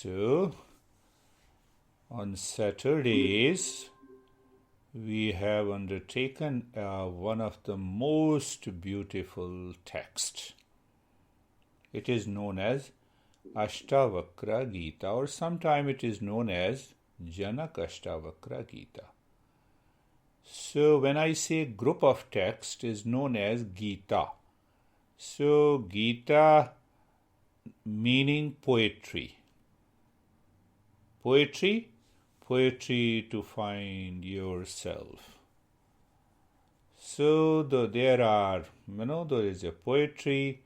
So, on Saturdays, we have undertaken one of the most beautiful texts. It is known as Astavakra Gita, or sometime it is known as Janak Astavakra Gita. So when I say group of text is known as Gita. So Gita meaning poetry. Poetry to find yourself. So there is a poetry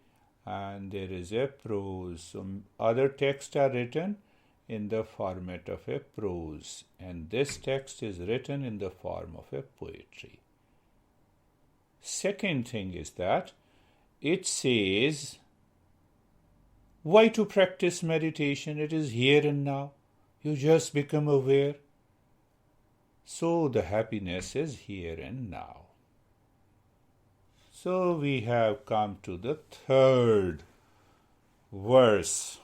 and there is a prose. So other texts are written in the format of a prose, and this text is written in the form of a poetry. Second thing is that it says, why to practice meditation? It is here and now. You just become aware. So the happiness is here and now. So we have come to the third verse.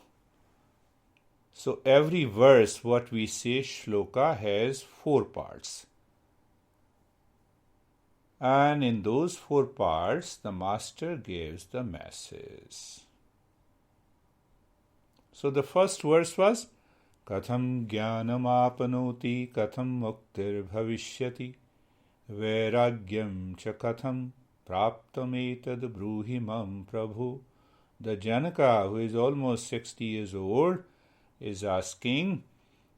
So every verse, what we say, shloka, has 4 parts. And in those 4 parts, the master gives the message. So the first verse was, Katham jnanam apanoti, katham muktir bhavishyati, vairagyam cha katham praptam etad bruhimam prabhu. The Janaka, who is almost 60 years old, is asking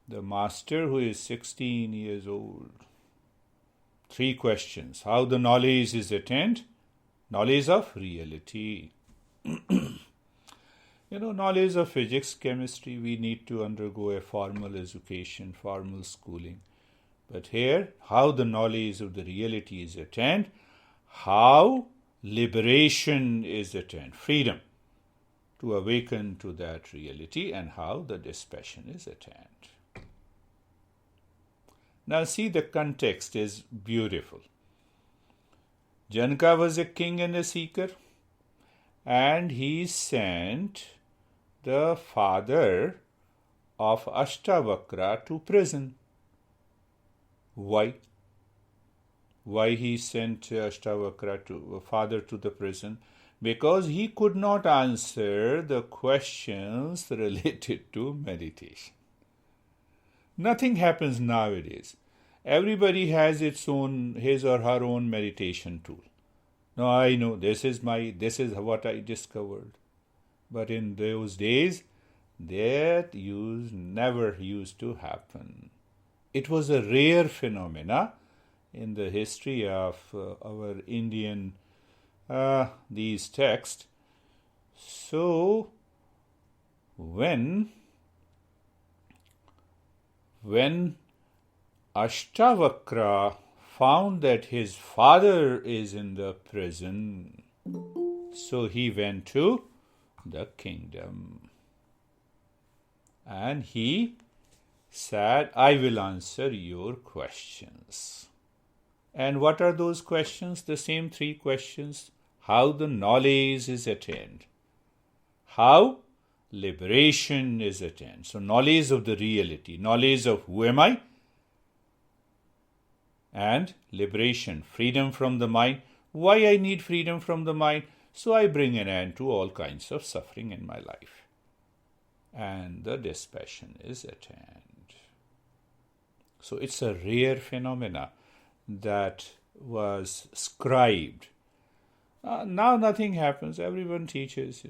the master, who is 16 years old, 3 questions. How the knowledge is attained? Knowledge of reality. Knowledge of physics, chemistry, we need to undergo a formal education, formal schooling. But here, how the knowledge of the reality is attained, how liberation is attained, freedom to awaken to that reality, and how the dispassion is attained. Now see, the context is beautiful. Janaka was a king and a seeker, and he sent the father of Astavakra to prison. Why? Why he sent Astavakra father to the prison? Because he could not answer the questions related to meditation. Nothing happens nowadays. Everybody has his or her own meditation tool. No, I know, this is what I discovered. But in those days, that never used to happen. It was a rare phenomena in the history of our Indian these texts. So when Astavakra found that his father is in the prison, so he went to the kingdom and he said, I will answer your questions. And what are those questions? The same 3 questions. How the knowledge is attained. How liberation is attained. So knowledge of the reality, knowledge of who am I, and liberation, freedom from the mind. Why I need freedom from the mind? So I bring an end to all kinds of suffering in my life. And the dispassion is attained. So it's a rare phenomena that was scribed. Now nothing happens. Everyone teaches,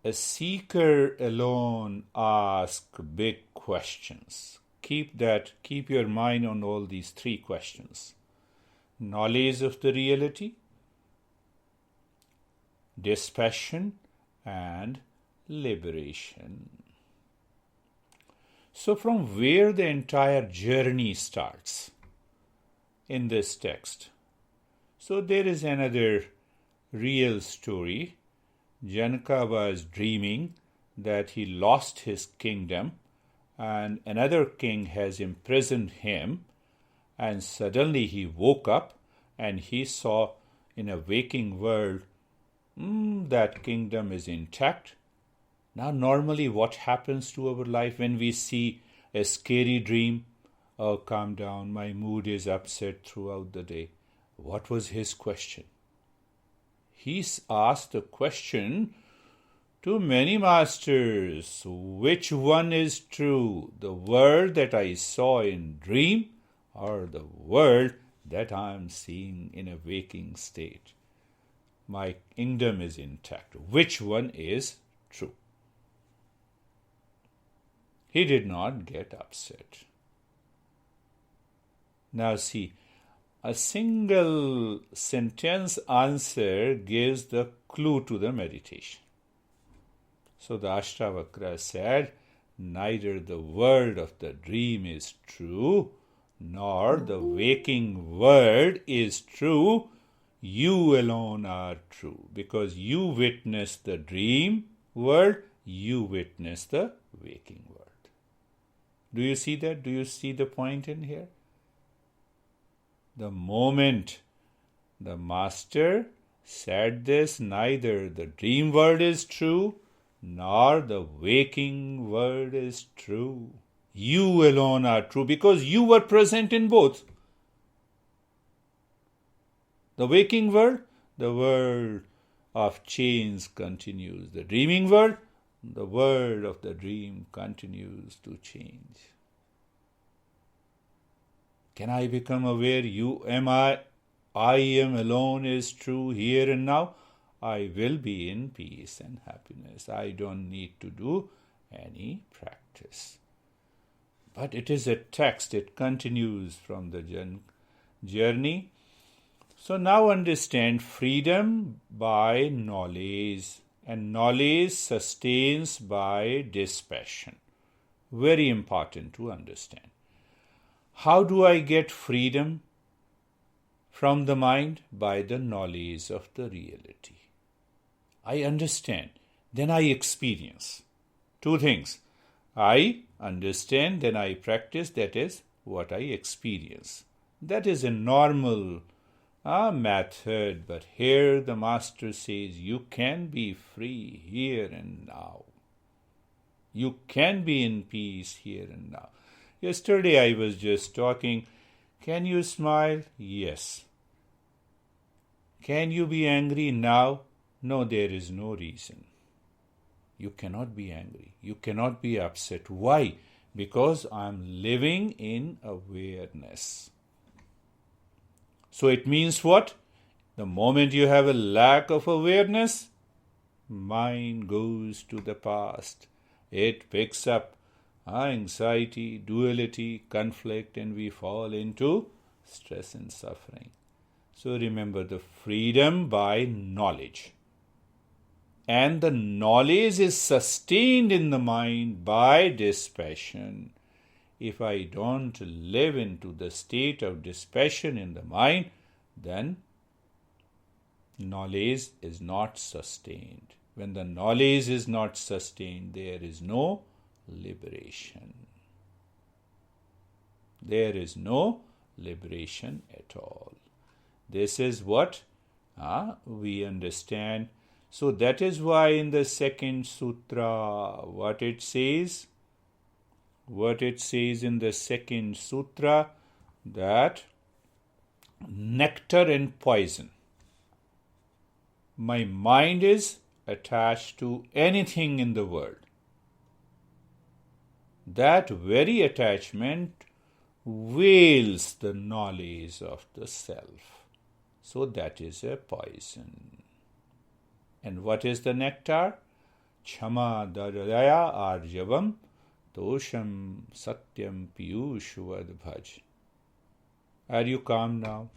A seeker alone asks big questions. Keep your mind on all these 3 questions. Knowledge of the reality, dispassion, and liberation. So from where the entire journey starts in this text. So there is another real story. Janaka was dreaming that he lost his kingdom and another king has imprisoned him, and suddenly he woke up and he saw in a waking world that kingdom is intact. Now, normally what happens to our life when we see a scary dream? Oh, calm down, my mood is upset throughout the day. What was his question? He asked the question to many masters, which one is true, the world that I saw in dream or the world that I am seeing in a waking state? My kingdom is intact. Which one is true? He did not get upset. Now see, a single sentence answer gives the clue to the meditation. So the Astavakra said, neither the world of the dream is true, nor the waking world is true. You alone are true, because you witness the dream world, you witness the waking world. Do you see that? Do you see the point in here? The moment the master said this, neither the dream world is true, nor the waking world is true. You alone are true, because you were present in both. The waking world, the world of change continues. The dreaming world, the world of the dream continues to change. Can I become aware I am alone is true here and now? I will be in peace and happiness. I don't need to do any practice. But it is a text, it continues from the journey. So now understand freedom by knowledge, and knowledge sustains by dispassion. Very important to understand. How do I get freedom from the mind? By the knowledge of the reality. I understand, then I experience. Two things. I understand, then I practice, that is what I experience. That is a normal method, but here the master says you can be free here and now. You can be in peace here and now. Yesterday I was just talking. Can you smile? Yes. Can you be angry now? No, there is no reason. You cannot be angry. You cannot be upset. Why? Because I am living in awareness. So it means what? The moment you have a lack of awareness, mind goes to the past. It picks up anxiety, duality, conflict, and we fall into stress and suffering. So remember the freedom by knowledge. And the knowledge is sustained in the mind by dispassion. If I don't live into the state of dispassion in the mind, then knowledge is not sustained. When the knowledge is not sustained, there is no liberation. There is no liberation at all. This is what we understand. So that is why in the second sutra, what it says in the second sutra, that nectar and poison. My mind is attached to anything in the world. That very attachment veils the knowledge of the self. So that is a poison. And what is the nectar? Chama dadaya arjavam tosham satyam piyushvad bhaj. Are you calm now?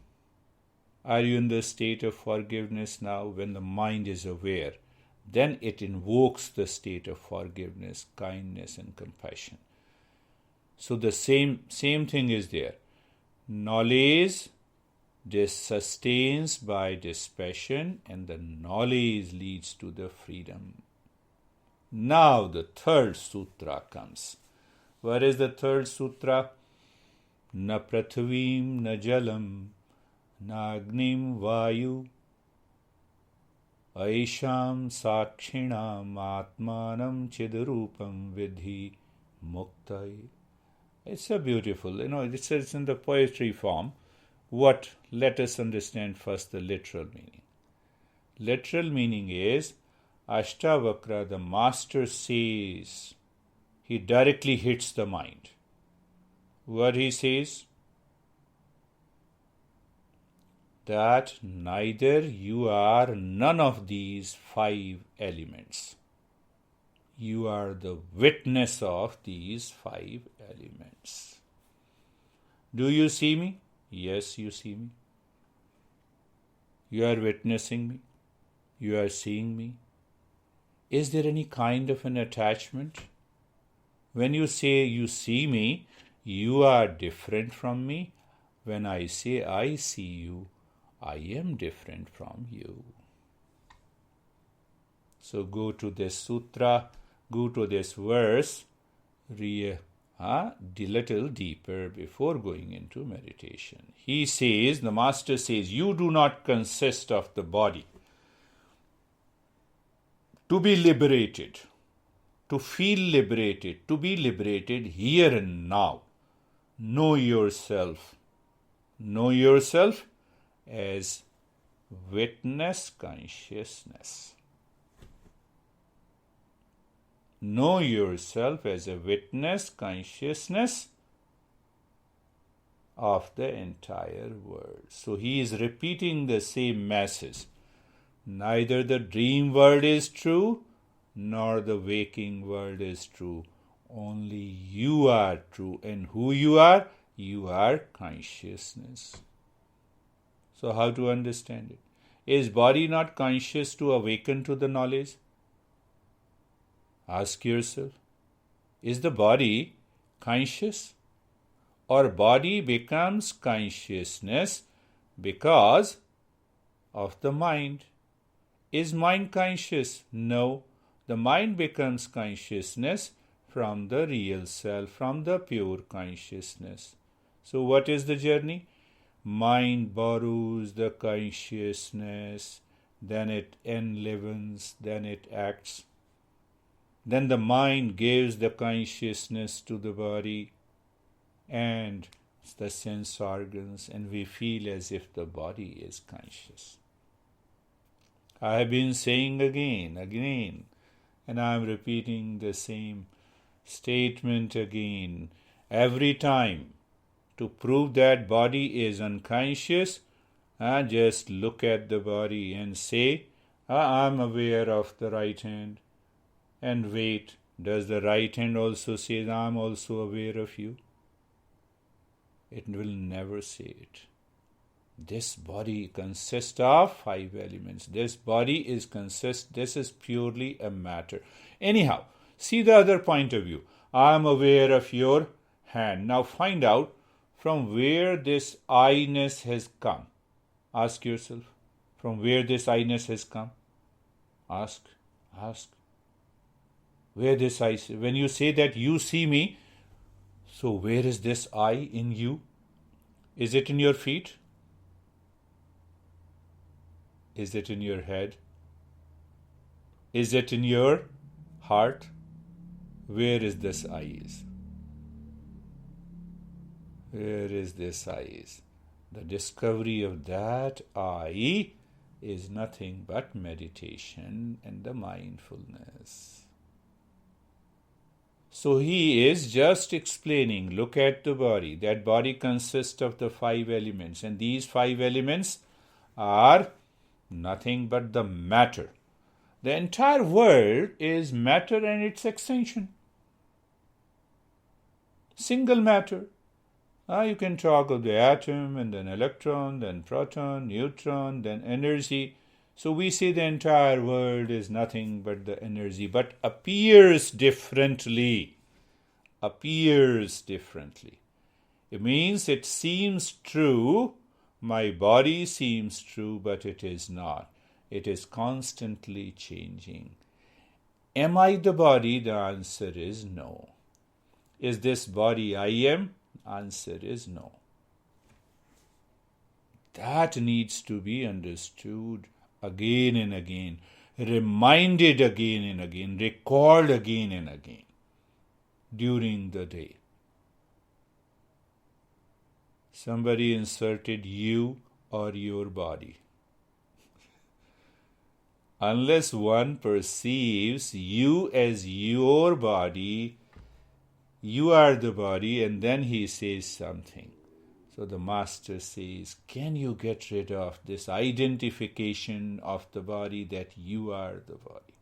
Are you in the state of forgiveness now? When the mind is aware, then it invokes the state of forgiveness, kindness, and compassion. So the same thing is there. Knowledge sustains by dispassion, and the knowledge leads to the freedom. Now the third sutra comes. What is the third sutra? Na prathvim na jalam na agnim vayu Aisham sakshinam atmanam chidrupam vidhi muktai. It's so beautiful. It's in the poetry form. Let us understand first the literal meaning. Literal meaning is, Astavakra, the master, says, he directly hits the mind. What he says? That neither you are none of these 5 elements. You are the witness of these 5 elements. Do you see me? Yes, you see me. You are witnessing me. You are seeing me. Is there any kind of an attachment? When you say you see me, you are different from me. When I say I see you, I am different from you. So go to this sutra, go to this verse, a little deeper before going into meditation. He says, the master says, you do not consist of the body. To be liberated, to feel liberated, to be liberated here and now. Know yourself. Know yourself as witness consciousness. Know yourself as a witness consciousness of the entire world. So he is repeating the same message. Neither the dream world is true, nor the waking world is true. Only you are true. And who you are? You are consciousness. So how to understand it? Is body not conscious to awaken to the knowledge? Ask yourself, is the body conscious? Or body becomes consciousness because of the mind? Is mind conscious? No. The mind becomes consciousness from the real self, from the pure consciousness. So what is the journey? Mind borrows the consciousness, then it enlivens, then it acts. Then the mind gives the consciousness to the body and the sense organs, and we feel as if the body is conscious. I have been saying again, and I am repeating the same statement again. Every time, to prove that body is unconscious, just look at the body and say, I am aware of the right hand. And wait, does the right hand also say, I am also aware of you? It will never say it. This body consists of 5 elements. This is purely a matter. Anyhow, see the other point of view. I am aware of your hand. Now find out from where this I-ness has come. Ask yourself, from where this I-ness has come? Ask. Where this I, when you say that you see me, so where is this I in you? Is it in your feet? Is it in your head? Is it in your heart? Where is this I is? Where is this I is? The discovery of that I is nothing but meditation and the mindfulness. So he is just explaining, look at the body. That body consists of the 5 elements, and these 5 elements are nothing but the matter. The entire world is matter and its extension. Single matter. You can talk of the atom and then electron, then proton, neutron, then energy. So we say the entire world is nothing but the energy, but appears differently. It means it seems true. My body seems true, but it is not. It is constantly changing. Am I the body? The answer is no. Is this body I am? Answer is no. That needs to be understood again and again, reminded again and again, recalled again and again during the day. Somebody inserted you or your body. Unless one perceives you as your body, you are the body, and then he says something. So the master says, can you get rid of this identification of the body that you are the body?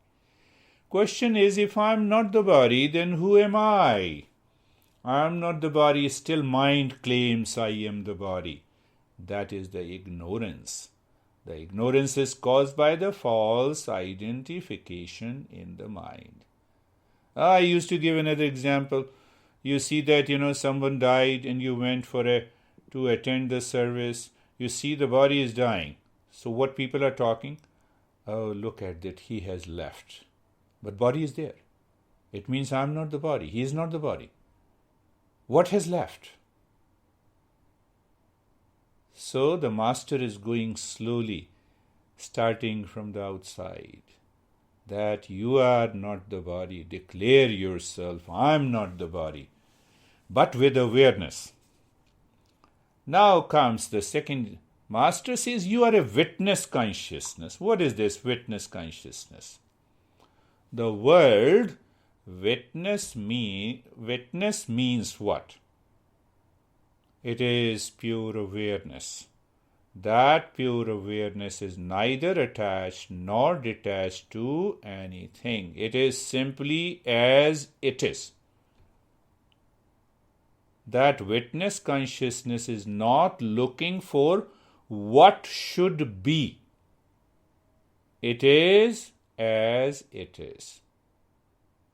Question is, if I am not the body, then who am I? I am not the body, still mind claims I am the body. That is the ignorance. The ignorance is caused by the false identification in the mind. I used to give another example. You see that, someone died and you went to attend the service. You see the body is dying. So what people are talking? Oh, look at that, he has left. But body is there. It means I am not the body. He is not the body. What has left? So the master is going slowly, starting from the outside. That you are not the body. Declare yourself, I am not the body. But with awareness. Now comes the second. Master says you are a witness consciousness. What is this witness consciousness? The word witness means what? It is pure awareness. That pure awareness is neither attached nor detached to anything. It is simply as it is. That witness consciousness is not looking for what should be. It is as it is.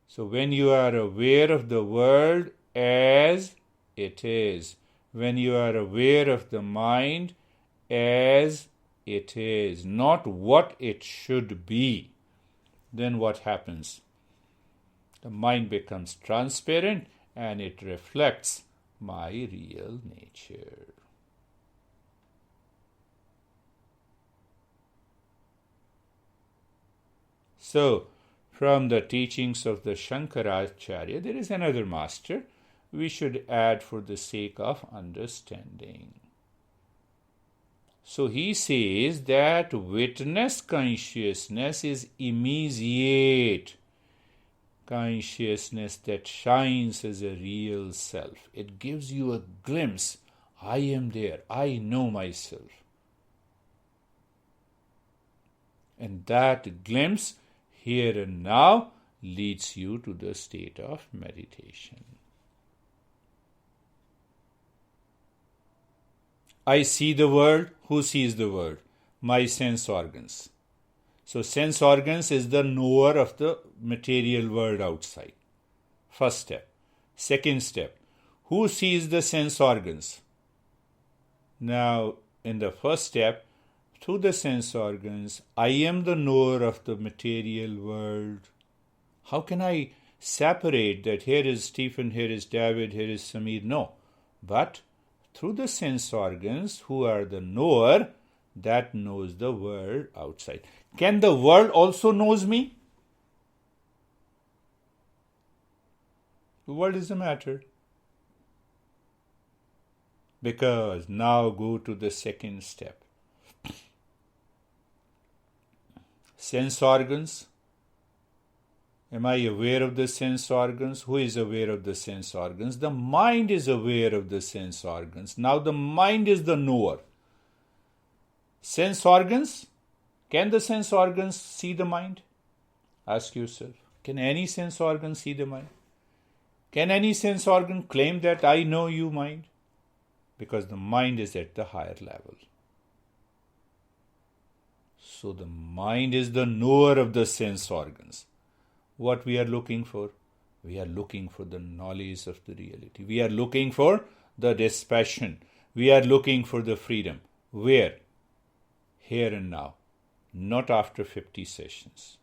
So when you are aware of the world as it is, when you are aware of the mind as it is, not what it should be, then what happens? The mind becomes transparent and it reflects my real nature. So, from the teachings of the Shankaracharya, there is another master we should add for the sake of understanding. So he says that witness consciousness is immediate consciousness that shines as a real self. It gives you a glimpse. I am there. I know myself. And that glimpse here and now leads you to the state of meditation. I see the world. Who sees the world? My sense organs. So sense organs is the knower of the material world outside. First step. Second step. Who sees the sense organs? Now, in the first step, through the sense organs, I am the knower of the material world. How can I separate that here is Stephen, here is David, here is Samir? No. But through the sense organs, who are the knower, that knows the world outside. Can the world also knows me? What is the matter? Because now go to the second step. Sense organs. Am I aware of the sense organs? Who is aware of the sense organs? The mind is aware of the sense organs. Now the mind is the knower. Sense organs. Can the sense organs see the mind? Ask yourself. Can any sense organ see the mind? Can any sense organ claim that I know you, mind? Because the mind is at the higher level. So the mind is the knower of the sense organs. What we are looking for? We are looking for the knowledge of the reality. We are looking for the dispassion. We are looking for the freedom. Where? Here and now. Not after 50 sessions.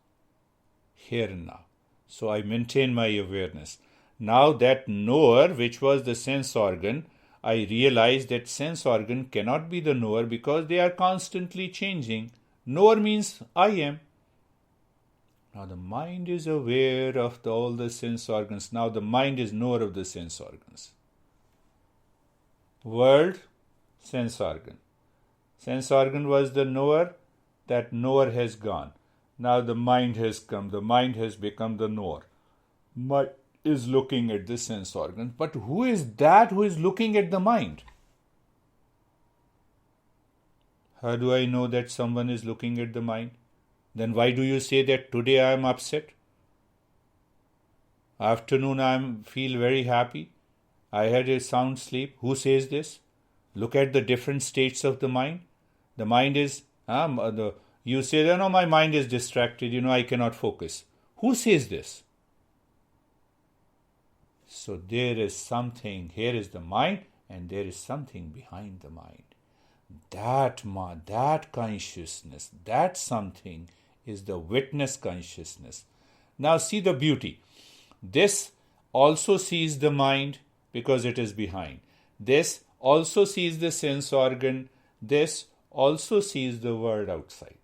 Here and now. So I maintain my awareness. Now that knower, which was the sense organ, I realize that sense organ cannot be the knower because they are constantly changing. Knower means I am. Now the mind is aware of all the sense organs. Now the mind is knower of the sense organs. World, sense organ. Sense organ was the knower. That knower has gone. Now the mind has come. The mind has become the knower. Mind is looking at the sense organ. But who is that who is looking at the mind? How do I know that someone is looking at the mind? Then why do you say that today I am upset? Afternoon I feel very happy. I had a sound sleep. Who says this? Look at the different states of the mind. The mind is, you say, no, my mind is distracted, I cannot focus. Who says this? So there is something, here is the mind, and there is something behind the mind. That consciousness, that something is the witness consciousness. Now see the beauty. This also sees the mind because it is behind. This also sees the sense organ. This also sees the world outside.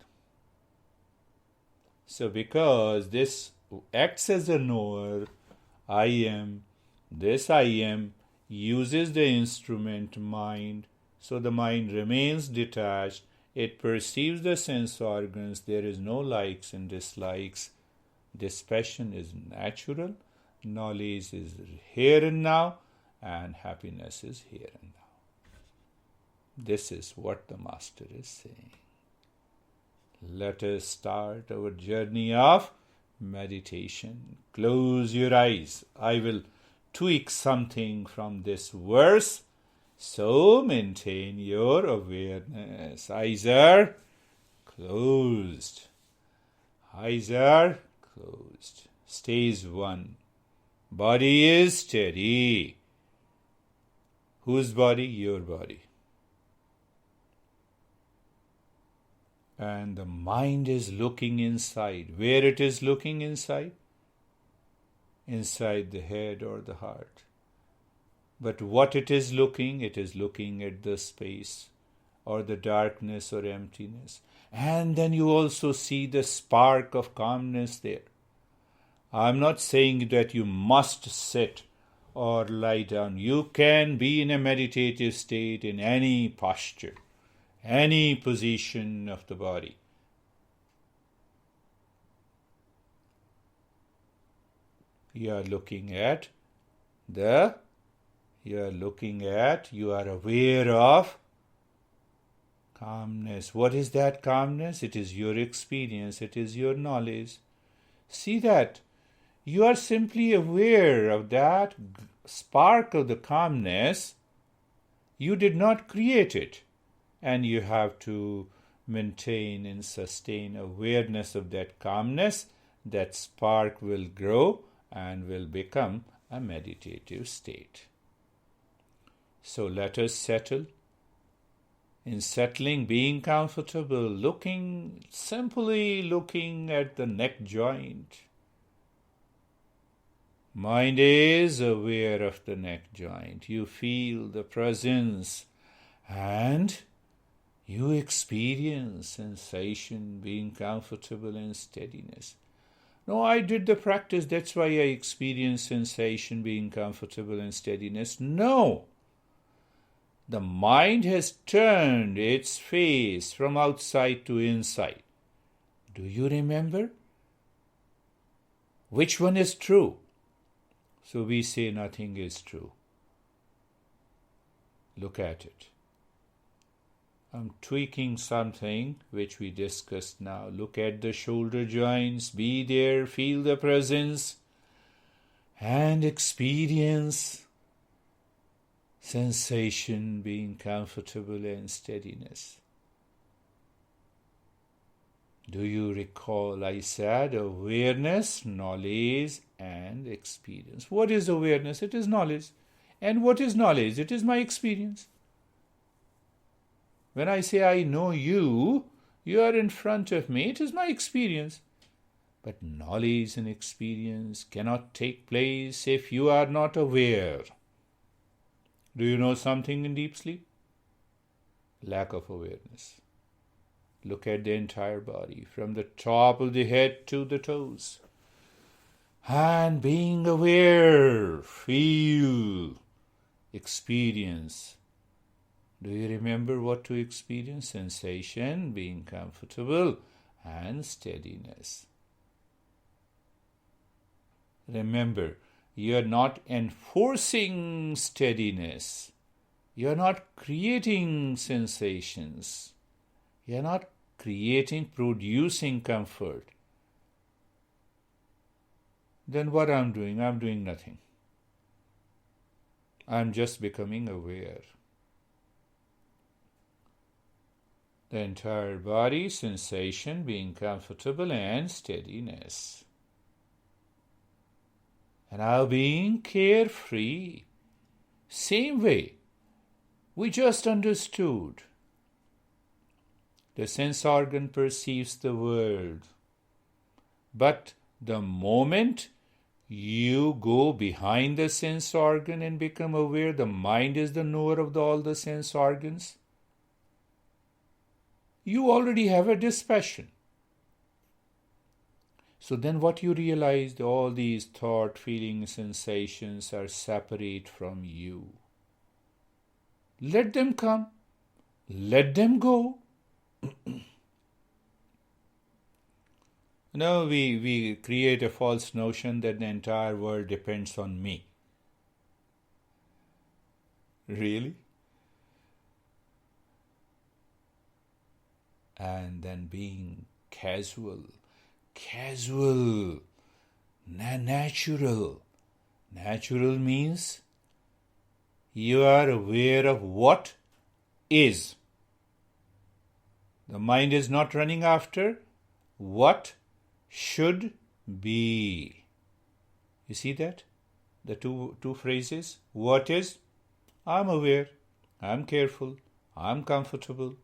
So because this acts as a knower, I am, this I am, uses the instrument mind. So the mind remains detached. It perceives the sense organs. There is no likes and dislikes. Dispassion is natural. Knowledge is here and now. And happiness is here and now. This is what the Master is saying. Let us start our journey of meditation. Close your eyes. I will tweak something from this verse. So maintain your awareness. Eyes are closed. Eyes are closed. Stage 1. Body is steady. Whose body? Your body. And the mind is looking inside. Where it is looking inside? Inside the head or the heart. But what it is looking at the space or the darkness or emptiness. And then you also see the spark of calmness there. I'm not saying that you must sit or lie down. You can be in a meditative state in any posture, any position of the body. You are aware of calmness. What is that calmness? It is your experience. It is your knowledge. See that. You are simply aware of that spark of the calmness. You did not create it. And you have to maintain and sustain awareness of that calmness. That spark will grow and will become a meditative state. So let us settle. In settling, being comfortable, simply looking at the neck joint. Mind is aware of the neck joint. You feel the presence and you experience sensation, being comfortable and steadiness. No, I did the practice, that's why I experience sensation, being comfortable and steadiness. No! The mind has turned its face from outside to inside. Do you remember? Which one is true? So we say nothing is true. Look at it. I'm tweaking something which we discussed now. Look at the shoulder joints. Be there. Feel the presence. And experience sensation, being comfortable and steadiness. Do you recall I said awareness, knowledge and experience? What is awareness? It is knowledge. And what is knowledge? It is my experience. When I say I know you, you are in front of me, it is my experience. But knowledge and experience cannot take place if you are not aware. Do you know something in deep sleep? Lack of awareness. Look at the entire body, from the top of the head to the toes. And being aware, feel, experience. Do you remember what to experience? Sensation, being comfortable, and steadiness. Remember, you are not enforcing steadiness. You are not creating sensations. You are not producing comfort. Then what I'm doing? I'm doing nothing. I'm just becoming aware. The entire body, sensation, being comfortable, and steadiness. And now being carefree. Same way. We just understood. The sense organ perceives the world. But the moment you go behind the sense organ and become aware, the mind is the knower of all the sense organs, you already have a dispassion. So then what you realize, all these thought, feelings, sensations are separate from you. Let them come. Let them go. No, we create a false notion that the entire world depends on me. Really? And then being casual, natural. Natural means you are aware of what is. The mind is not running after what should be. You see that? The two phrases. What is? I'm aware. I'm careful. I'm comfortable.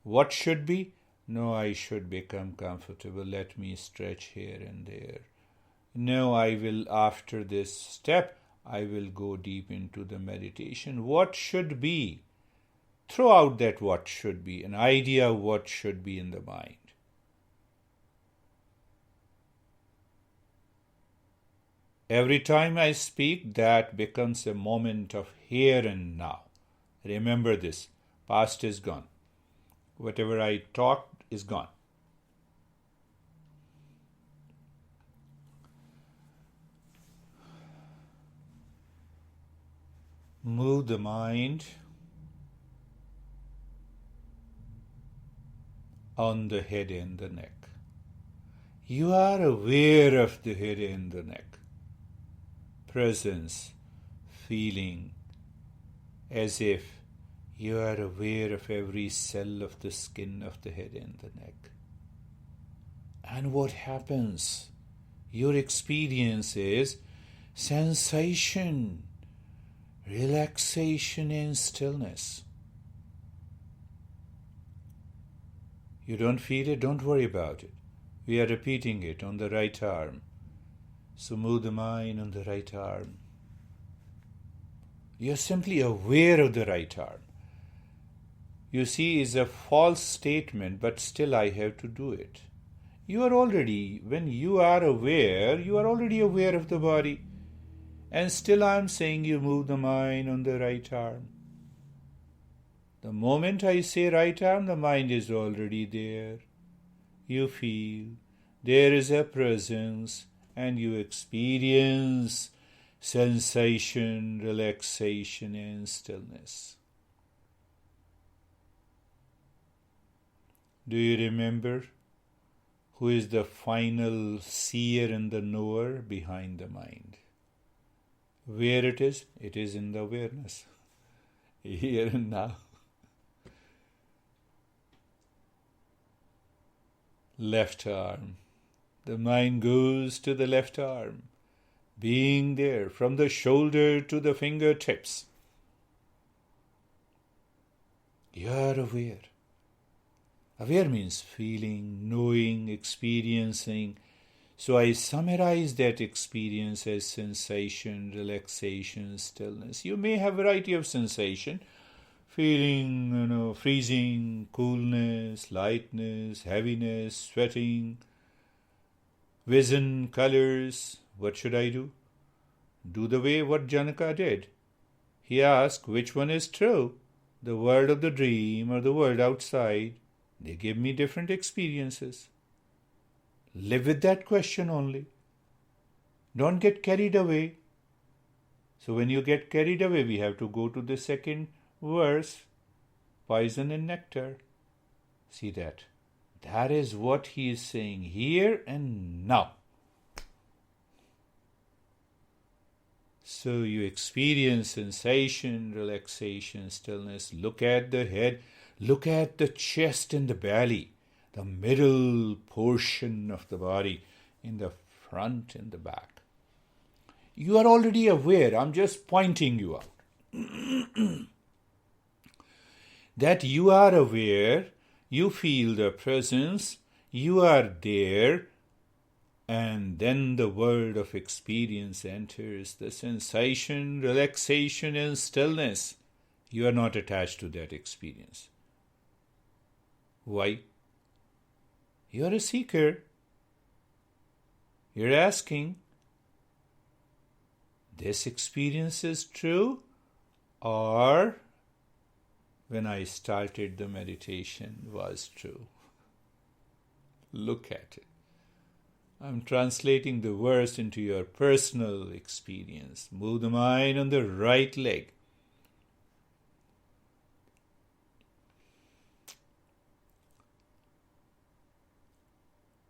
What should be? No, I should become comfortable. Let me stretch here and there. No, I will, after this step, I will go deep into the meditation. What should be? Throw out that what should be, an idea of what should be in the mind. Every time I speak, that becomes a moment of here and now. Remember this. Past is gone. Whatever I talked is gone. Move the mind on the head and the neck. You are aware of the head and the neck. Presence, feeling, as if you are aware of every cell of the skin of the head and the neck. And what happens? Your experience is sensation, relaxation and stillness. You don't feel it? Don't worry about it. We are repeating it on the right arm. So move the mind on the right arm. You are simply aware of the right arm. You see, it's a false statement, but still I have to do it. You are already, when you are already aware of the body. And still I am saying you move the mind on the right arm. The moment I say right arm, the mind is already there. You feel there is a presence and you experience sensation, relaxation and stillness. Do you remember who is the final seer and the knower behind the mind? Where it is in the awareness, here and now. Left arm. The mind goes to the left arm, being there from the shoulder to the fingertips. You are aware. Aware means feeling, knowing, experiencing. So I summarize that experience as sensation, relaxation, stillness. You may have a variety of sensation. feeling, freezing, coolness, lightness, heaviness, sweating, vision, colors. What should I do? Do the way what Janaka did. He asked, which one is true? The world of the dream or the world outside? They give me different experiences. Live with that question only. Don't get carried away. So when you get carried away, we have to go to the second verse, poison and nectar. See that? That is what he is saying here and now. So you experience sensation, relaxation, stillness. Look at the head, look at the chest and the belly, the middle portion of the body, in the front and the back. You are already aware, I'm just pointing you out. That you are aware, you feel the presence, you are there, and then the world of experience enters, the sensation, relaxation and stillness. You are not attached to that experience. Why? You are a seeker. You're asking, this experience is true, or when I started the meditation was true? Look at it. I'm translating the verse into your personal experience. Move the mind on the right leg.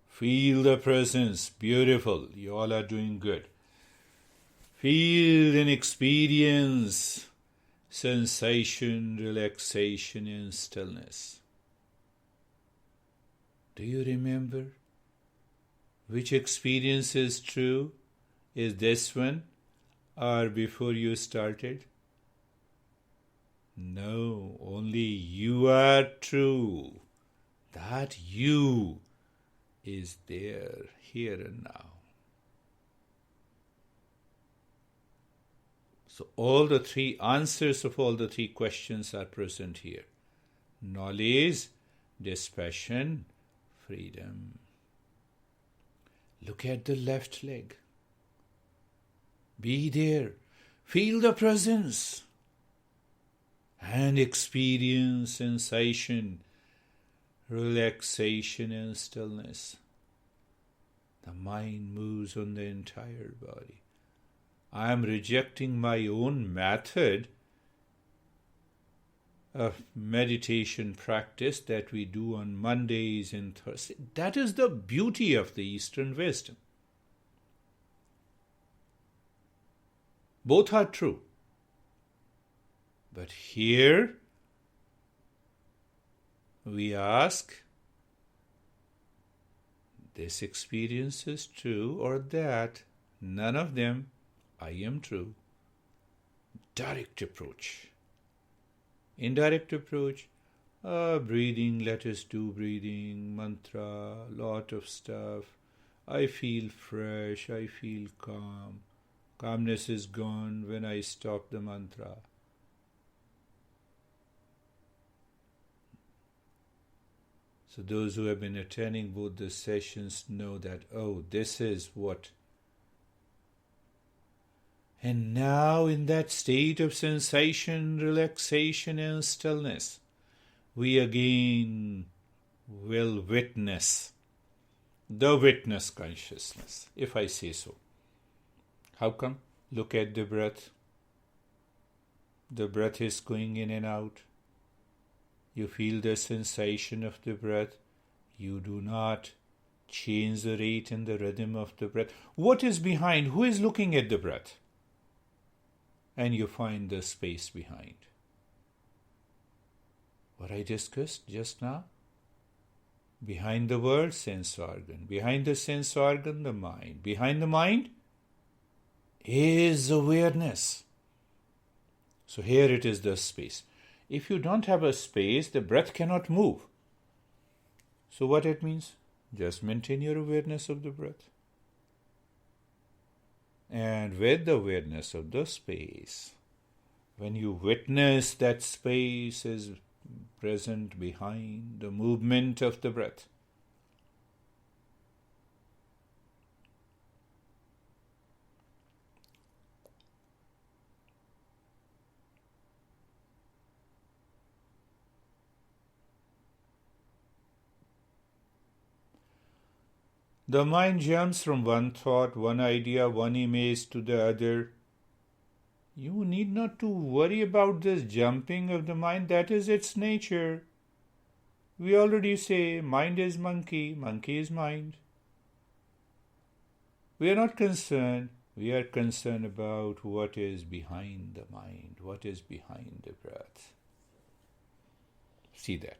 Feel the presence. Beautiful. You all are doing good. Feel and experience sensation, relaxation, and stillness. Do you remember which experience is true? Is this one or before you started? No, only you are true. That you is there, here and now. So all the three answers of all the three questions are present here. Knowledge, dispassion, freedom. Look at the left leg. Be there. Feel the presence. And experience sensation, relaxation and stillness. The mind moves on the entire body. I am rejecting my own method of meditation practice that we do on Mondays and Thursdays. That is the beauty of the Eastern wisdom. Both are true. But here we ask, this experience is true or that? None of them. I am true. Direct approach. Indirect approach, breathing, let us do breathing, mantra, lot of stuff. I feel fresh, I feel calm. Calmness is gone when I stop the mantra. So those who have been attending both the sessions know that, this is what. And now in that state of sensation, relaxation and stillness, we again will witness the witness consciousness, if I say so. How come? Look at the breath. The breath is going in and out. You feel the sensation of the breath. You do not change the rate and the rhythm of the breath. What is behind? Who is looking at the breath? And you find the space behind. What I discussed just now? Behind the word, sense organ. Behind the sense organ, the mind. Behind the mind is awareness. So here it is the space. If you don't have a space, the breath cannot move. So what it means? Just maintain your awareness of the breath. And with the awareness of the space, When you witness that space is present behind the movement of the breath. The mind jumps from one thought, one idea, one image to the other. You need not to worry about this jumping of the mind. That is its nature. We already say mind is monkey, monkey is mind. We are not concerned. We are concerned about what is behind the mind, what is behind the breath. See that.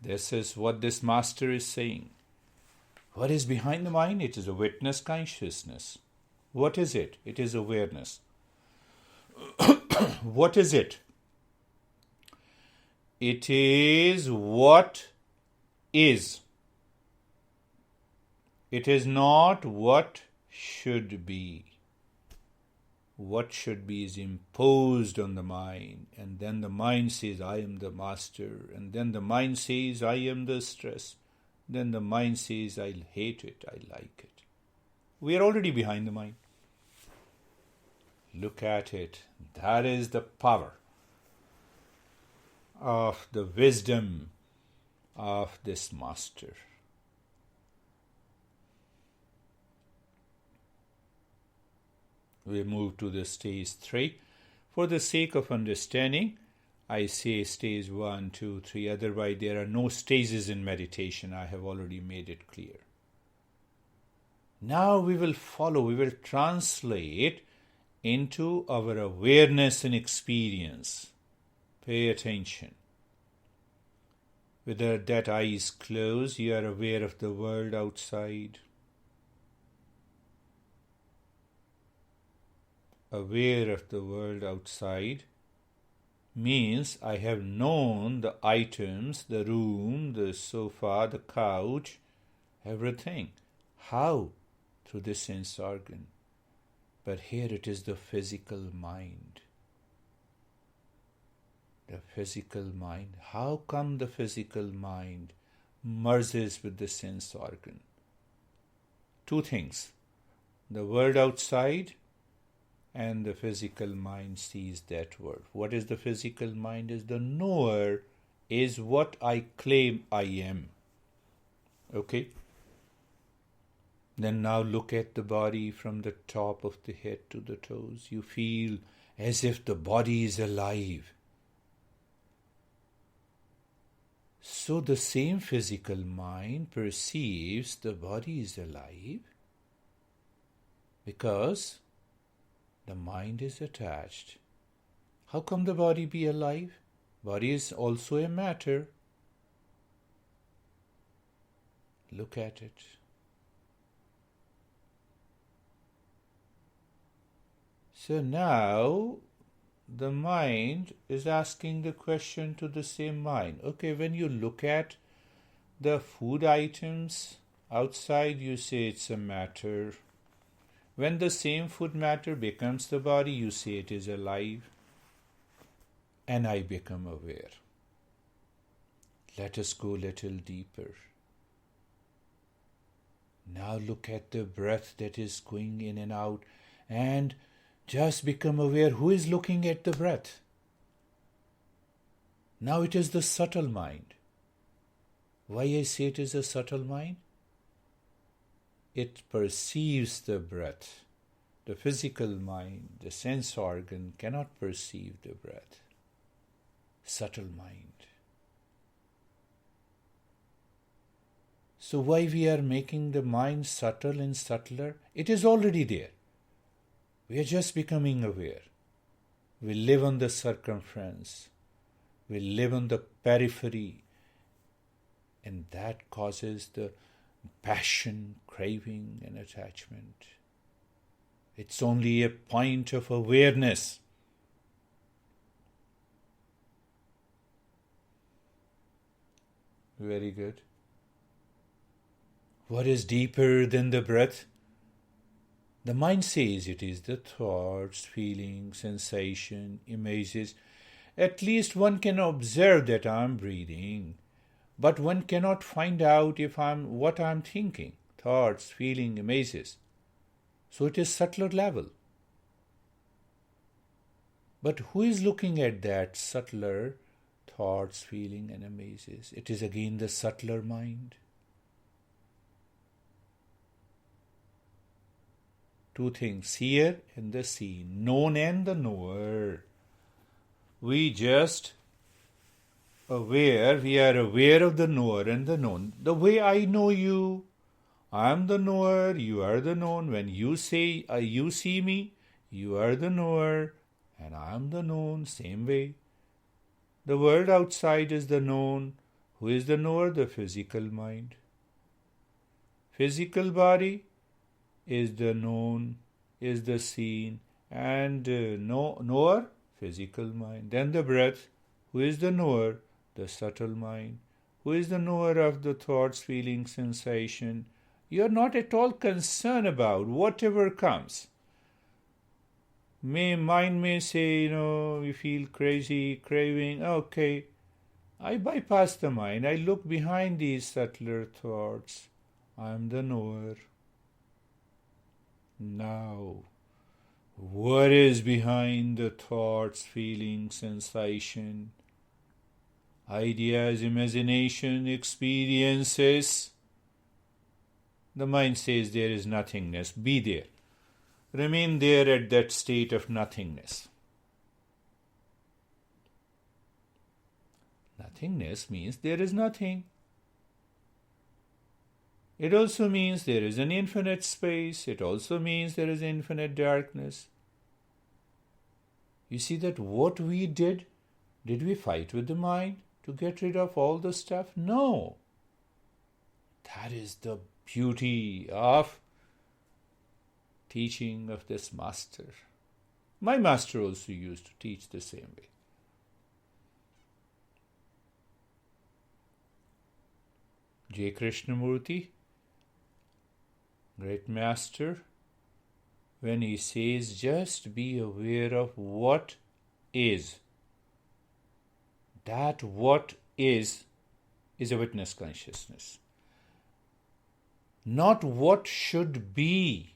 This is what this master is saying. What is behind the mind? It is a witness consciousness. What is it? It is awareness. What is it? It is what is. It is not what should be. What should be is imposed on the mind, and then the mind says, I am the master, and then the mind says, I am the stress. Then the mind says, I hate it, I like it. We are already behind the mind. Look at it. That is the power of the wisdom of this master. We move to the stage 3. For the sake of understanding, I say stage 1, 2, 3. Otherwise, there are no stages in meditation. I have already made it clear. Now we will follow, we will translate into our awareness and experience. Pay attention. Whether that eye is closed, you are aware of the world outside. Aware of the world outside means I have known the items, the room, the sofa, the couch, everything. How? Through the sense organ. But here it is the physical mind. The physical mind. How come the physical mind merges with the sense organ? Two things. The world outside and the physical mind sees that world. What is the physical mind? Is the knower is what I claim I am. Okay? Then now look at the body from the top of the head to the toes. You feel as if the body is alive. So the same physical mind perceives the body is alive because the mind is attached. How come the body be alive? Body is also a matter. Look at it. So now the mind is asking the question to the same mind. Okay, when you look at the food items outside, you say it's a matter. When the same food matter becomes the body, you say it is alive. And I become aware. Let us go a little deeper. Now look at the breath that is going in and out and just become aware who is looking at the breath. Now it is the subtle mind. Why I say it is a subtle mind? It perceives the breath. The physical mind, the sense organ cannot perceive the breath. Subtle mind. So why we are making the mind subtle and subtler? It is already there. We are just becoming aware. We live on the circumference. We live on the periphery. And that causes the passion, craving, and attachment. It's only a point of awareness. Very good. What is deeper than the breath? The mind says it is the thoughts, feelings, sensation, images. At least one can observe that I am breathing, but one cannot find out if what I am thinking, thoughts, feeling, images. So it is subtler level. But who is looking at that subtler thoughts, feeling, and images? It is again the subtler mind. Two things, seer and the seen, known and the knower. We are aware of the knower and the known. The way I know you, I am the knower, you are the known. When you say you see me, you are the knower and I am the known, same way. The world outside is the known. Who is the knower? The physical mind. Physical body is the known, is the seen, and knower, physical mind. Then the breath. Who is the knower? The subtle mind. Who is the knower of the thoughts, feelings, sensation? You are not at all concerned about whatever comes. Mind may say, we feel crazy, craving. Okay, I bypass the mind. I look behind these subtler thoughts. I am the knower. Now, what is behind the thoughts, feelings, sensation, ideas, imagination, experiences? The mind says there is nothingness. Be there. Remain there at that state of nothingness. Nothingness means there is nothing. It also means there is an infinite space. It also means there is infinite darkness. You see that what we did we fight with the mind to get rid of all the stuff? No. That is the beauty of teaching of this master. My master also used to teach the same way. J. Krishnamurti, great master, when he says just be aware of what is, that what is a witness consciousness. Not what should be.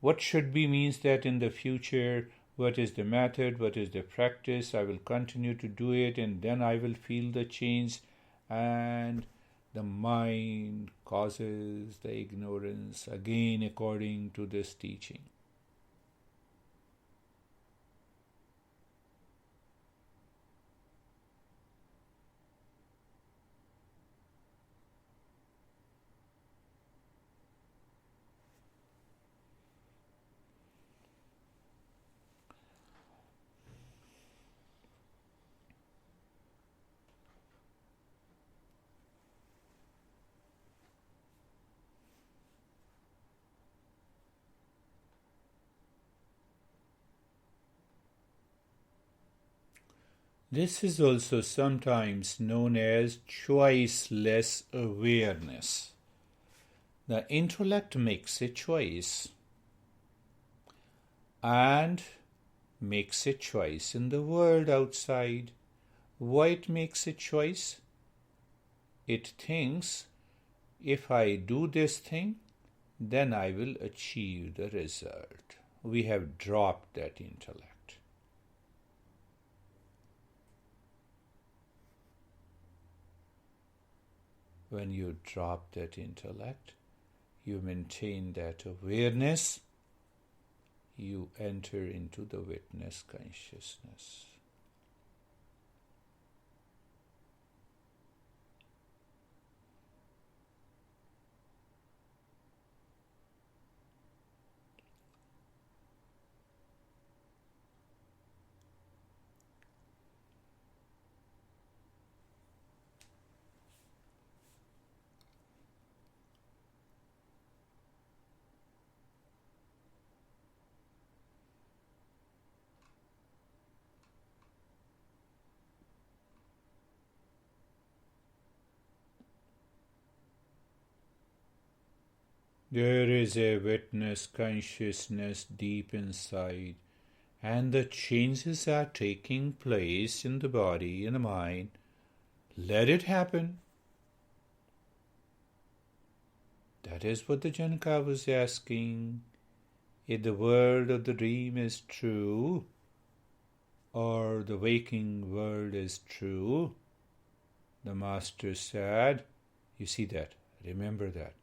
What should be means that in the future, what is the method, what is the practice, I will continue to do it and then I will feel the change, and the mind causes the ignorance again according to this teaching. This is also sometimes known as choiceless awareness. The intellect makes a choice and makes a choice in the world outside. Why it makes a choice? It thinks, if I do this thing, then I will achieve the result. We have dropped that intellect. When you drop that intellect, you maintain that awareness, you enter into the witness consciousness. There is a witness consciousness deep inside, and the changes are taking place in the body, in the mind. Let it happen. That is what the Janaka was asking. If the world of the dream is true, or the waking world is true, the Master said, you see that, remember that.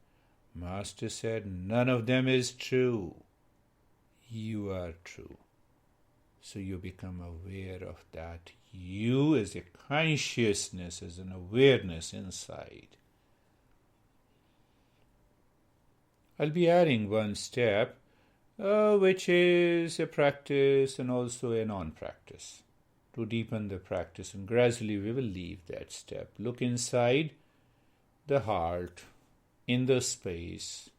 Master said, none of them is true. You are true. So you become aware of that. You as a consciousness, as an awareness inside. I'll be adding one step, which is a practice and also a non-practice, to deepen the practice, and gradually we will leave that step. Look inside the heart, in the space.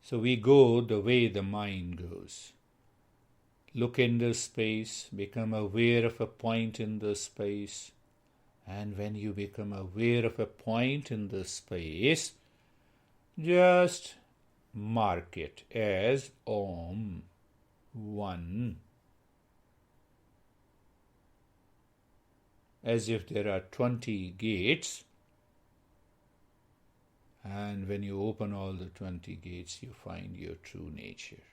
So we go the way the mind goes. Look in the space, become aware of a point in the space, and when you become aware of a point in the space, just mark it as Om, one. As if there are 20 gates, and when you open all the 20 gates, you find your true nature.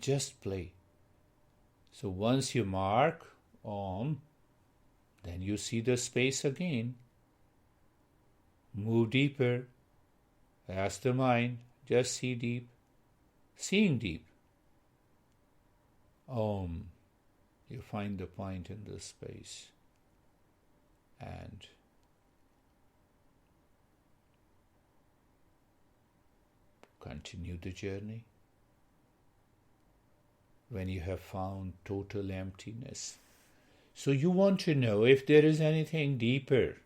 Just play. So once you mark Om, then you see the space again. Move deeper. Ask the mind, just see deep. Seeing deep. Om. You find the point in the space. And continue the journey. When you have found total emptiness. So you want to know if there is anything deeper.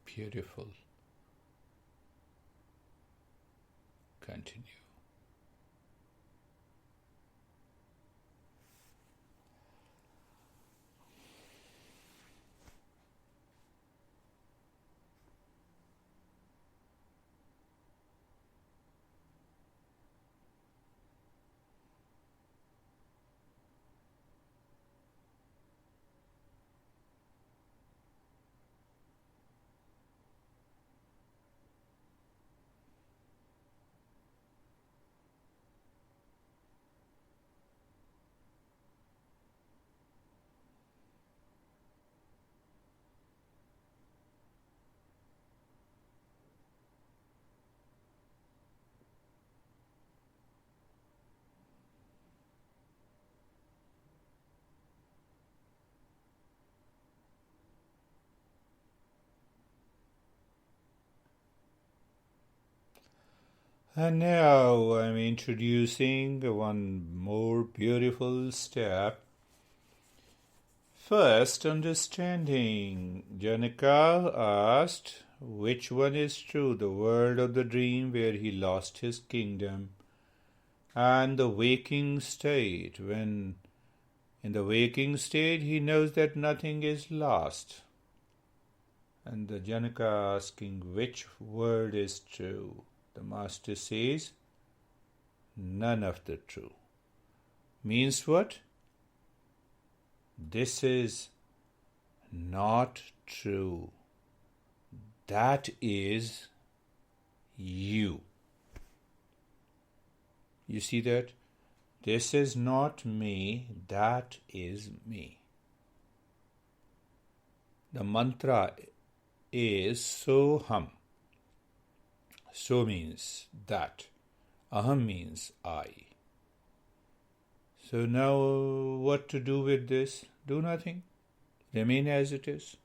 Beautiful. Continue. And now I'm introducing one more beautiful step. First, understanding. Janaka asked, which one is true, the world of the dream where he lost his kingdom, and the waking state, when in the waking state he knows that nothing is lost. And the Janaka asking, which word is true? The Master says, none of the true. Means what? This is not true. That is you. You see that? This is not me, that is me. The mantra is Soham. So means that. Aham means I. So now what to do with this? Do nothing. Remain as it is.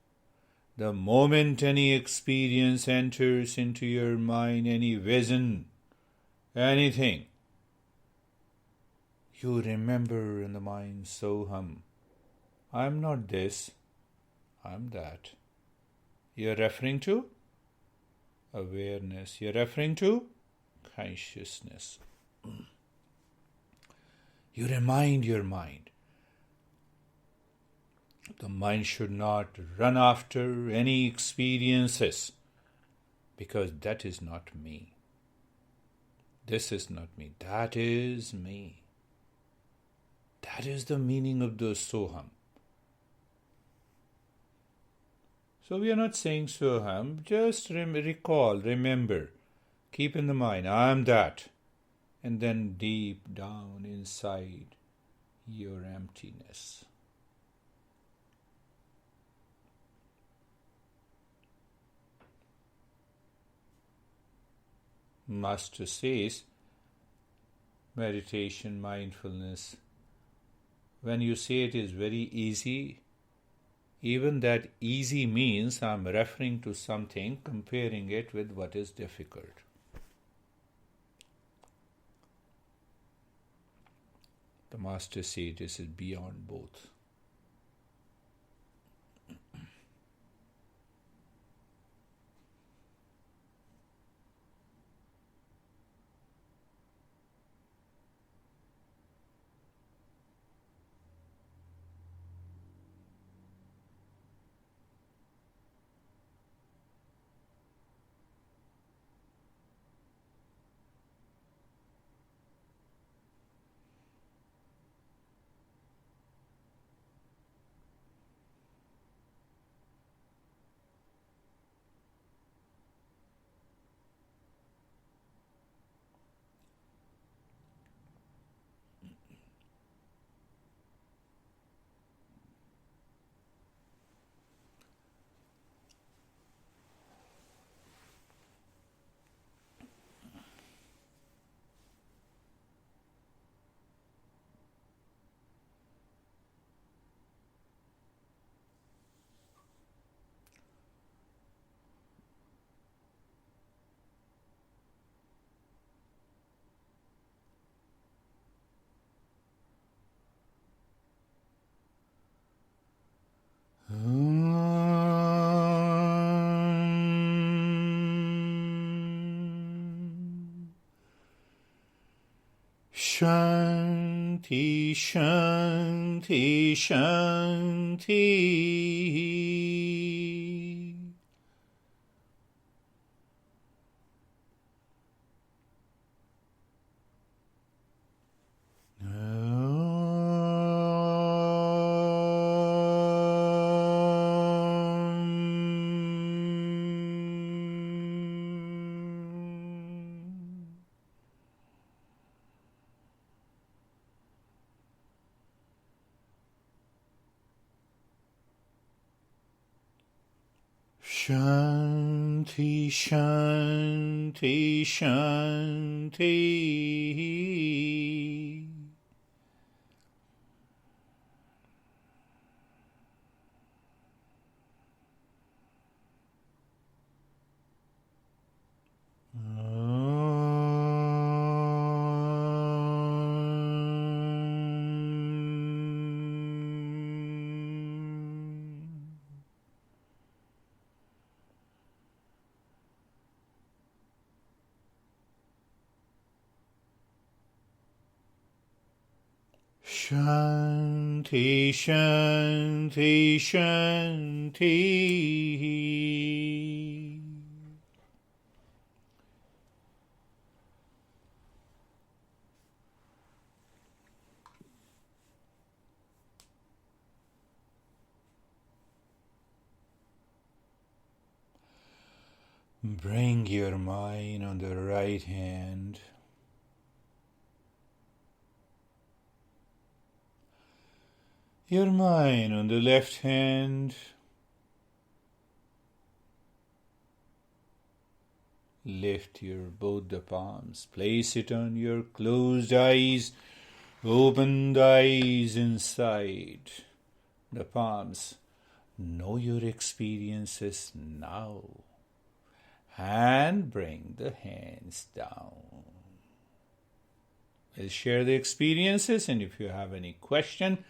The moment any experience enters into your mind, any vision, anything, you remember in the mind, Soham. I'm not this, I'm that. You're referring to awareness. You're referring to consciousness. You remind your mind. The mind should not run after any experiences because that is not me. This is not me. That is me. That is the meaning of the Soham. So we are not saying Soham, just recall, remember, keep in the mind, I am that. And then deep down inside your emptiness. Master says, meditation, mindfulness, when you say it is very easy, even that easy means I am referring to something, comparing it with what is difficult. The Master says this is beyond both. Shanti, Shanti, Shanti. Shanti, Shanti, Shanti. Shanti, Shanti, Shanti. Bring your mind on the right hand. Your mind on the left hand. Lift your both the palms. Place it on your closed eyes. Open the eyes inside the palms. Know your experiences now. And bring the hands down. We'll share the experiences, and if you have any question,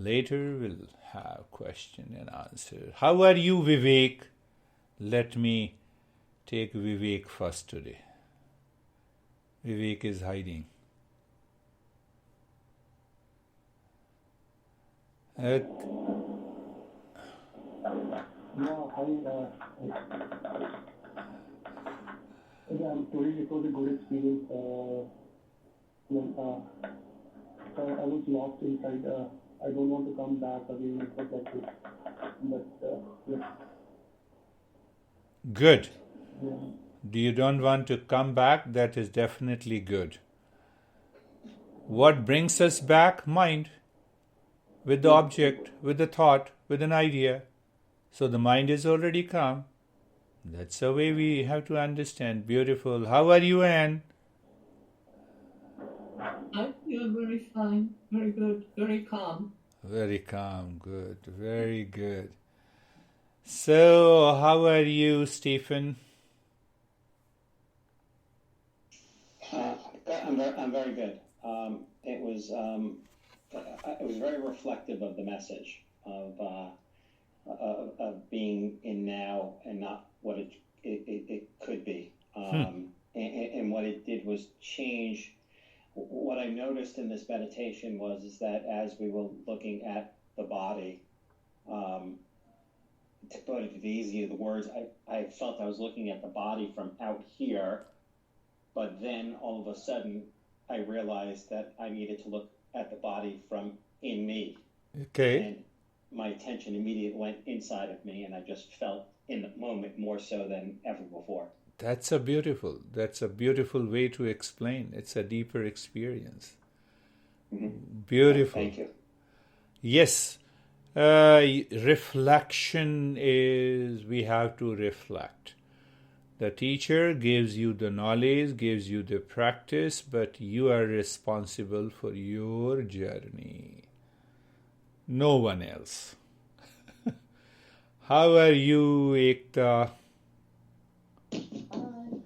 later we'll have question and answer. How are you, Vivek? Let me take Vivek first today. Vivek is hiding. No, I'm sorry, it was a good experience. I was lost inside. I don't want to come back again. It was like this. But, yeah. Good. Yeah. You don't want to come back? That is definitely good. What brings us back? Mind. With the object, with the thought, with an idea. So the mind is already calm. That's the way we have to understand. Beautiful. How are you, Anne? I feel very fine, very good, very calm. Very calm. Good. Very good. So, how are you, Stephen? I'm very good. It was very reflective of the message of being in now and not what it could be. And what it did was change. What I noticed in this meditation is that as we were looking at the body, to put it easier, the words, I felt I was looking at the body from out here, but then all of a sudden I realized that I needed to look at the body from in me. Okay. And my attention immediately went inside of me, and I just felt in the moment more so than ever before. That's a beautiful way to explain. It's a deeper experience. Mm-hmm. Beautiful. Thank you. Yes. Reflection is, we have to reflect. The teacher gives you the knowledge, gives you the practice, but you are responsible for your journey. No one else. How are you, Ekta?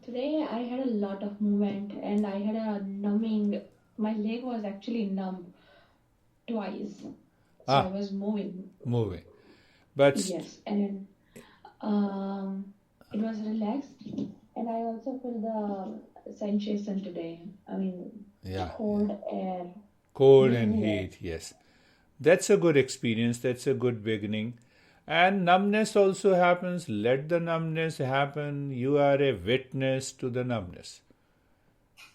Today I had a lot of movement and I had a numbing. My leg was actually numb twice. So I was moving. But yes, and it was relaxed. And I also feel the sensation today. I mean, cold air. Cold and heat, yes. That's a good experience. That's a good beginning. And numbness also happens. Let the numbness happen. You are a witness to the numbness.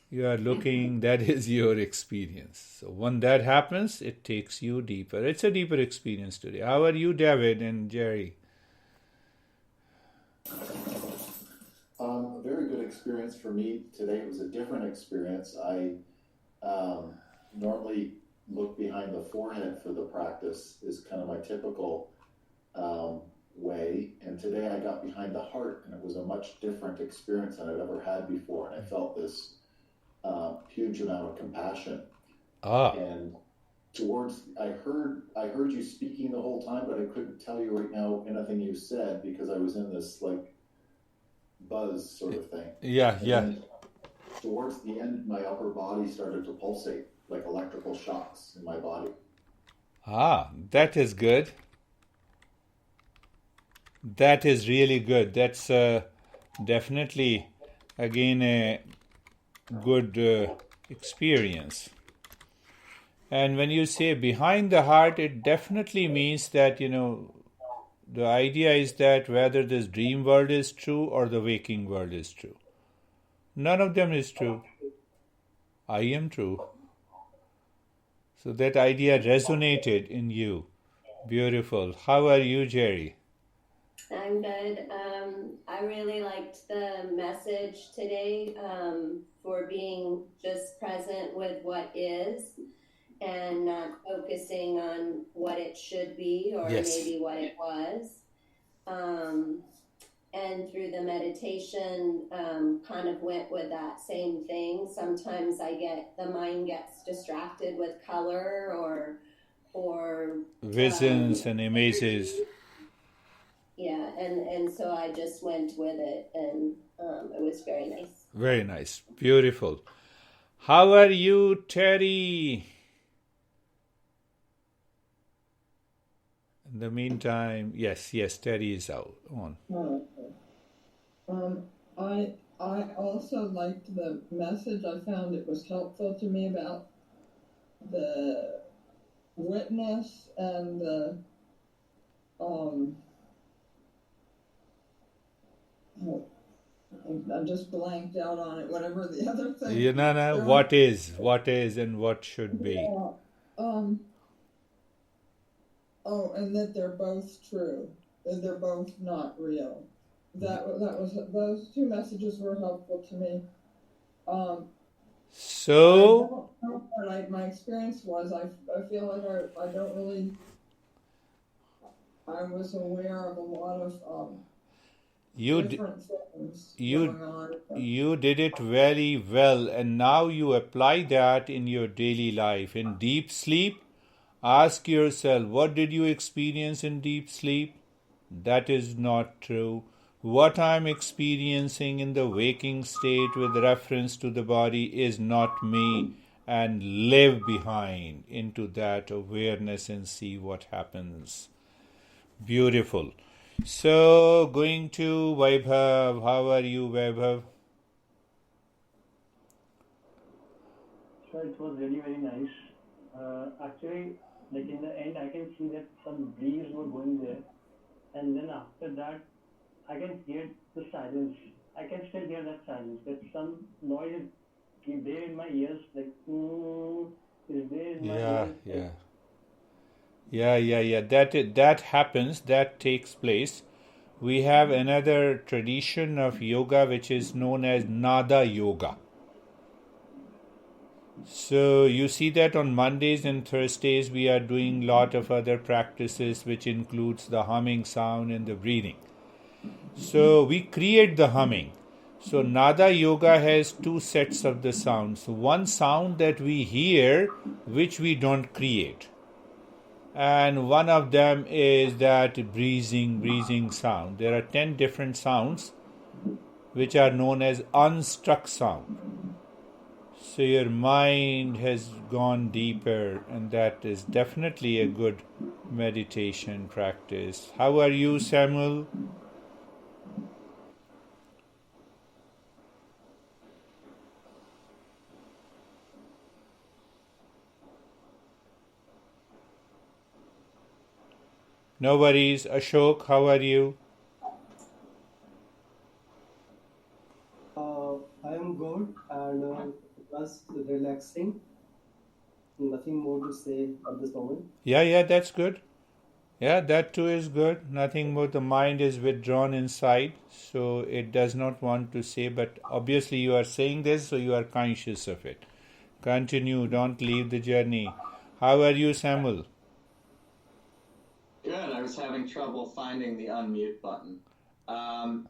You are looking, that is your experience. So when that happens, it takes you deeper. It's a deeper experience today. How are you, David and Jerry? Very good experience for me today. It was a different experience. I normally look behind the forehead for the practice, is kind of my typical way. And today I got behind the heart, and it was a much different experience than I'd ever had before. And I felt this huge amount of compassion. And I heard you speaking the whole time, but I couldn't tell you right now anything you said because I was in this like buzz sort of thing. Yeah. Towards the end, my upper body started to pulsate like electrical shocks in my body. That is good. That is really good. That's definitely, again, a good experience. And when you say behind the heart, it definitely means that, the idea is that whether this dream world is true or the waking world is true. None of them is true. I am true. So that idea resonated in you. Beautiful. How are you, Jerry? I'm good. I really liked the message today for being just present with what is. and not focusing on what it should be or Yes. maybe what it was. And through the meditation, kind of went with that same thing. Sometimes the mind gets distracted with color or Visions and images. energy. Yeah, and so I just went with it, and it was very nice. Very nice. Beautiful. How are you, Terry? In the meantime, yes, Terry is out on. I also liked the message. I found it was helpful to me about the witness and the I just blanked out on it. Whatever the other thing. What is, and what should be. Yeah. And that they're both true. That they're both not real. Those two messages were helpful to me. So I don't know what my experience was. I feel like I don't really. I was aware of a lot of different things going on. You did it very well, and now you apply that in your daily life. In deep sleep, ask yourself, what did you experience in deep sleep? That is not true. What I am experiencing in the waking state with reference to the body is not me, and live behind into that awareness and see what happens. Beautiful. So, going to Vaibhav. How are you, Vaibhav? So it was really very nice. Actually, like in the end, I can see that some breeze were going there, and then after that, I can hear the silence. I can still hear that silence. That some noise is there in my ears, like is there in my ears. Yeah. That happens. That takes place. We have another tradition of yoga which is known as Nada Yoga. So you see that on Mondays and Thursdays we are doing a lot of other practices which includes the humming sound and the breathing. So we create the humming. So Nada Yoga has two sets of the sounds. One sound that we hear which we don't create. And one of them is that breathing sound. There are 10 different sounds which are known as unstruck sound. So your mind has gone deeper, and that is definitely a good meditation practice. How are you, Samuel? No worries. Ashok, how are you? I am good and it was relaxing. Nothing more to say at this moment. Yeah, that's good. Yeah, that too is good. Nothing more. The mind is withdrawn inside, so it does not want to say, but obviously you are saying this, so you are conscious of it. Continue, don't leave the journey. How are you, Samuel? Good. I was having trouble finding the unmute button.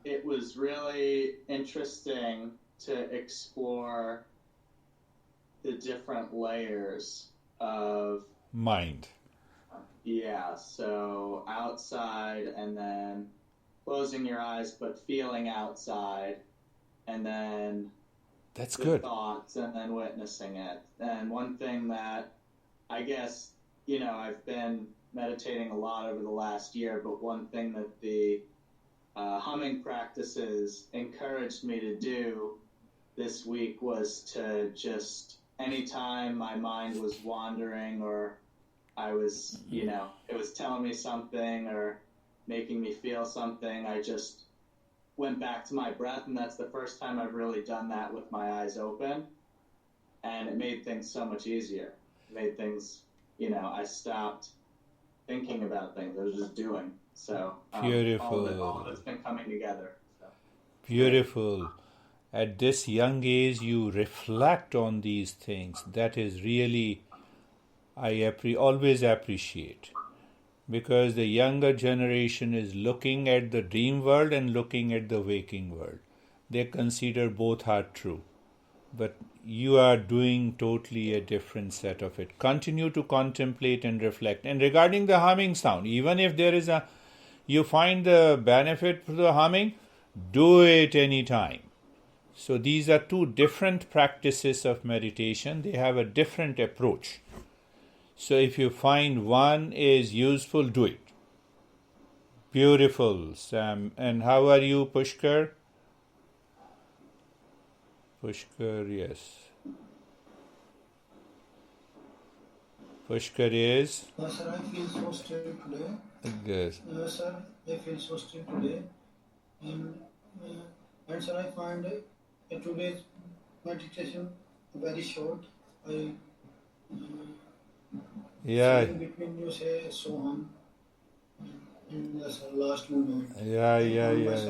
It was really interesting to explore the different layers of mind. Yeah, so outside and then closing your eyes but feeling outside, and then that's the good thoughts, and then witnessing it. And one thing that I guess, I've been meditating a lot over the last year, but one thing that the humming practices encouraged me to do this week was to just, anytime my mind was wandering or I was, it was telling me something or making me feel something, I just went back to my breath, and that's the first time I've really done that with my eyes open, and it made things so much easier. It made things, I stopped thinking about things. I was just doing. So beautiful. All of it's been coming together. So. Beautiful. At this young age, you reflect on these things. That is really I always appreciate, because the younger generation is looking at the dream world and looking at the waking world. They consider both are true. But you are doing totally a different set of it. Continue to contemplate and reflect. And regarding the humming sound, even if you find the benefit for the humming, do it anytime. So these are two different practices of meditation. They have a different approach. So if you find one is useful, do it. Beautiful, Sam. And how are you, Pushkar? Pushkar, yes. Pushkar is? Sir, I feel so still today. Yes. Sir, I feel so still today. And sir, I find today's meditation very short. Yeah. Between you say Soham in the last moment. Yeah. The last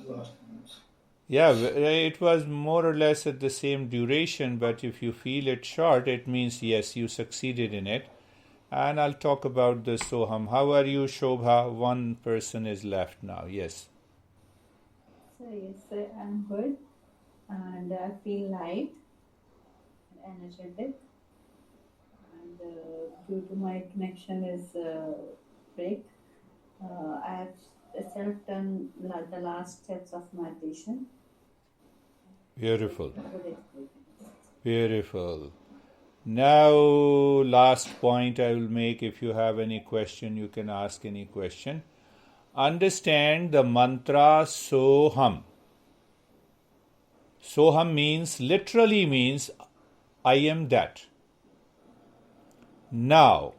moments. Yeah, it was more or less at the same duration, but if you feel it short, it means yes, you succeeded in it. And I'll talk about the Soham. How are you, Shobha? One person is left now. Yes. So yes, sir, I'm good, and I feel light and energetic. And due to my connection is break, I have self-done the last steps of meditation. Beautiful. Beautiful. Now, last point I will make. If you have any question, you can ask any question. Understand the mantra Soham. Soham literally means I am that. Now,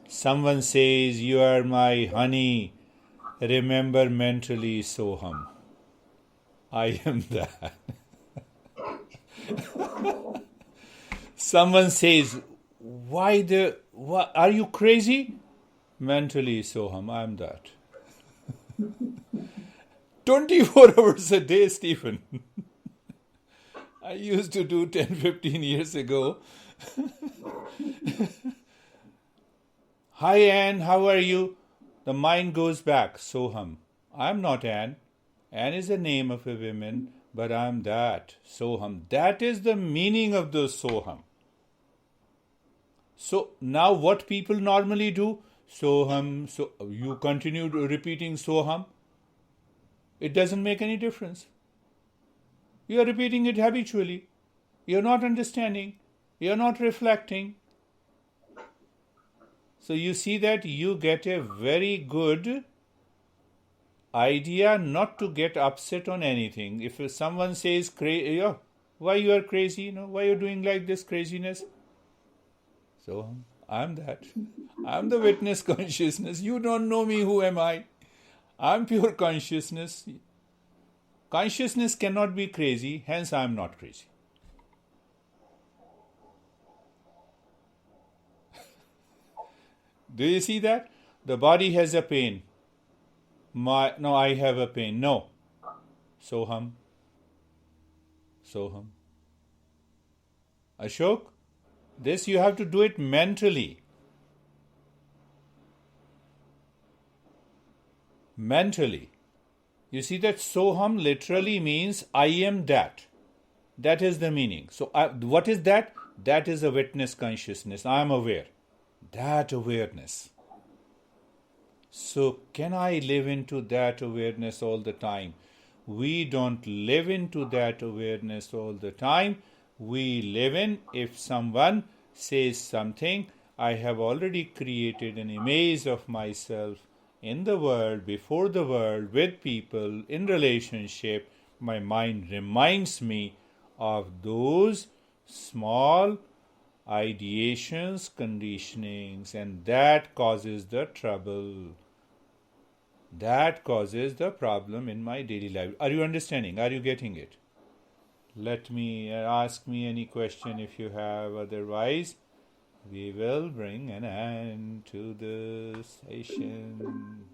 someone says, you are my honey, remember mentally Soham. I am that. Someone says, are you crazy? Mentally Soham, I am that. 24 hours a day, Stephen. I used to do 10-15 years ago. Hi Anne, how are you? The mind goes back, Soham. I'm not Anne. Anne is the name of a woman, but I'm that, Soham. That is the meaning of the Soham. So now what people normally do? Soham, so you continue repeating Soham. It doesn't make any difference. You are repeating it habitually. You are not understanding. You are not reflecting. So you see that you get a very good idea not to get upset on anything. If someone says, why you are crazy? Why you are doing like this craziness? So I'm that. I'm the witness consciousness. You don't know me. Who am I? I'm pure consciousness. Consciousness cannot be crazy, hence I'm not crazy. Do you see that? The body has a pain. No, I have a pain. No. Soham. Soham. Ashok, this you have to do it mentally. Mentally. You see that Soham literally means I am that. That is the meaning. So what is that? That is a witness consciousness. I am aware. That awareness. So can I live into that awareness all the time? We don't live into that awareness all the time. We live in, if someone says something, I have already created an image of myself in the world, before the world, with people, in relationship. My mind reminds me of those small ideations, conditionings, and that causes the trouble. That causes the problem in my daily life. Are you understanding? Are you getting it? Let me ask me any question if you have. Otherwise, we will bring an end to the session.